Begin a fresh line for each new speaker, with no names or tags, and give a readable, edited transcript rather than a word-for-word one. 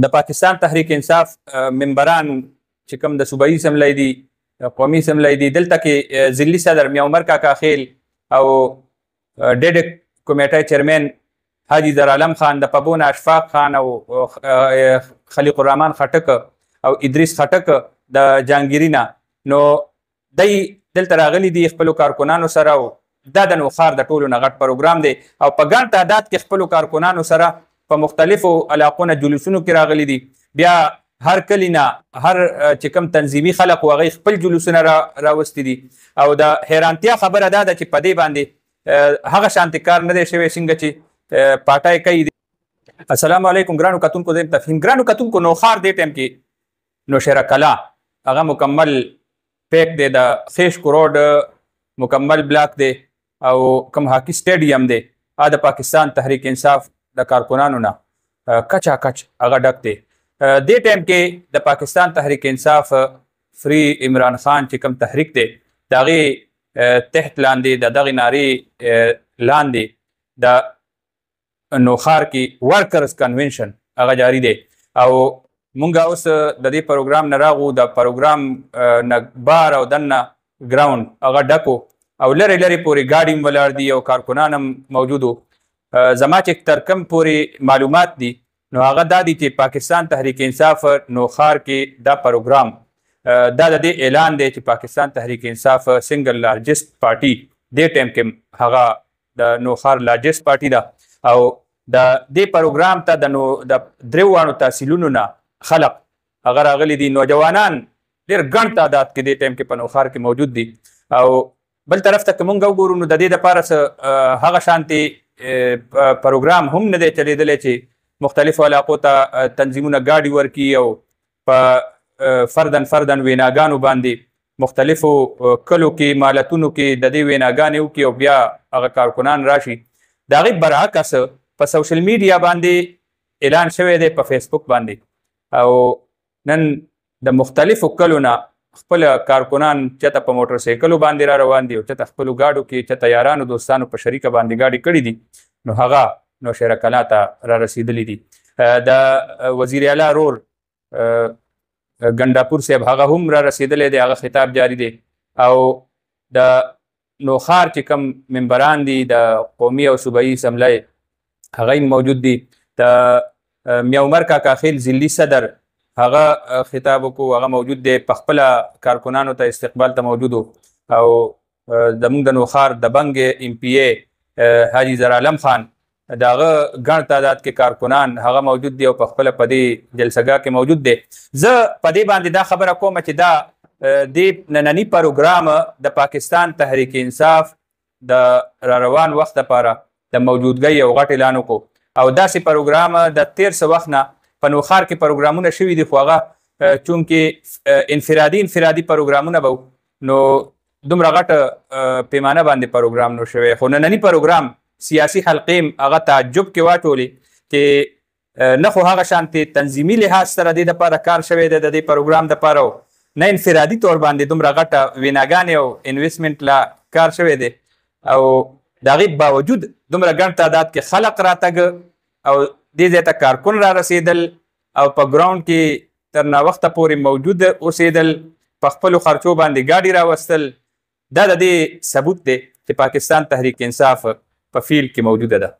د پاکستان تحریک انصاف ممبران چې کوم د صوبایي اسمبلی دي قومي اسمبلی دي دلته کې ضلعي صدر میاں عمر کاکا خیل او ډیډک کمیټه چیرمن حاجي زرعالم خان د پبون اشفاق خان او خلیق الرحمن خټک او ادریس خټک د جانګیرینا نو دای دلته راغلي دي خپلو کارکنانو سره او دا د نوښار د ټولو نه غټ پروګرام دی او په ګڼ تعداد کې خپلو کارکنانو سره په مختلفو علاقو نه جلوسونو کې راغلي دي. بیا هر کلی نه هر چې کوم تنظیمي خلق و هغوی خپل جلوسونه راوستي دي او د حیرانتیا خبره دا ده چې په دې باندې هغه شانتې کار نه دی شوی څنګه چې پاټای کوي دي. السلام علیکم ګرانو کتونکو، زه یم تفهیم. ګرانو کتونکو، نوښار دې ټایم کې نوشیره کلا هغه مکمل پیک دی، د خیشکو روډ مکمل بلاک دی او کوم هاکی سټیډیم دی د پاکستان تحریک انصاف د کارکنانو نه کچا کچ هغه ډک دی. دې ټایم کې د پاکستان تحریک انصاف فری عمران خان چې کوم تحریک دی د هغې تحت لاندې د دغې نارې لاندې د نوښار کې ورکرز کنونشن هغه جاری دی او مونږ اوس د دې پروګرام نه راغو. د پروګرام نه بار او دننه ګراوند هغه ډکو او لرې لرې پورې ګاډي هم ولاړ دي او کارکنان هم موجودو. زما چې تر کوم پورې معلومات دي نو هغه دا دي چې پاکستان تحریک انصاف نوښار کې دا پروګرام دا د دې اعلان دی چې پاکستان تحریک انصاف سنګل لارجسټ پارټي دې ټایم کې هغه د نوښار لارجسټ پارټي ده او د دې پروګرام ته د درېو واړو تحصیلونو نه خلق هغه راغلي دي. نوجوانان ډېر ګڼ تعداد کې دې ټایم کې په نوښار کې موجود دي او بل طرف ته که مونږ وګورو نو د دې دپاره هغه شانتې پروګرام هم نه دی چلیدلی چې مختلفو علاقو ته تنظیمونه ګاډي ورکړي او په فردن ویناګانو باندې مختلفو کلو کې مالتونو کې د دې ویناګانې وکړي او بیا هغه کارکنان راشي. د هغې برعکس په سوشل میډیا باندې اعلان شوی دی په فیسبوک باندې او نن د مختلفو کلو نه خپل کارکنان چېرته په موټر سایکلو باندې را روان دي او چېرته خپلو ګاډو کې چېرته یارانو دوستانو په شریکه باندې ګاډي کړي دي نو هغه نوشیره کلا ته را رسېدلي دي. د وزیر اعلی رور ګنډاپور صاحب هغه هم را رسېدلی دی، هغه خطاب جاری دی او د نوښار چې کوم ممبران دي د قومي او صوبایي اسمبلی هغه هم موجود دي. د میاں عمر کاکا خیل ضلعي صدر هغه خطاب وکړو، هغه موجود دی، په خپله کارکنانو ته استقبال ته موجود او زموږ د نوښار د بنګ ام پی ای حاجي زرعالم خان د هغه ګڼ تعداد کې کارکنان هغه موجود دي او په خپله په دې جلسهګاه کې موجود دی. زه په دې باندې دا خبره کوم چې دا دې ننني پروګرام د پاکستان تحریک انصاف د را روان وخت لپاره د موجودګۍ یو غټ اعلان وکړو او داسې پروګرام د تېر څه وخت نه په نوښار کې پروګرامونه شوي دي خو هغه چونکې انفرادي پروګرامونه به نو دومره غټه پیمانه باندې پروګرام نو شوی. خو ننني پروګرام سیاسي حلقې هغه تعجب کې واچولې چې نه خو هغه شانتې تنظیمي لحاظ سره دې دپاره کار شوی دی د دې پروګرام دپاره نه انفرادي طور باندې دومره غټه ویناګانې او انویسټمنټ لا کار شوی دی او د هغې باوجود دومره ګڼ تعداد کې خلق راتګ او دې ځای ته کارکن را رسېدل او په ګراوند کې تر ناوخته پورې موجود اوسېدل، په خپلو خرچو باندې ګاډي راوستل، دا د دې ثبوت دی چې پاکستان تحریک انصاف په فیلډ کې موجوده ده.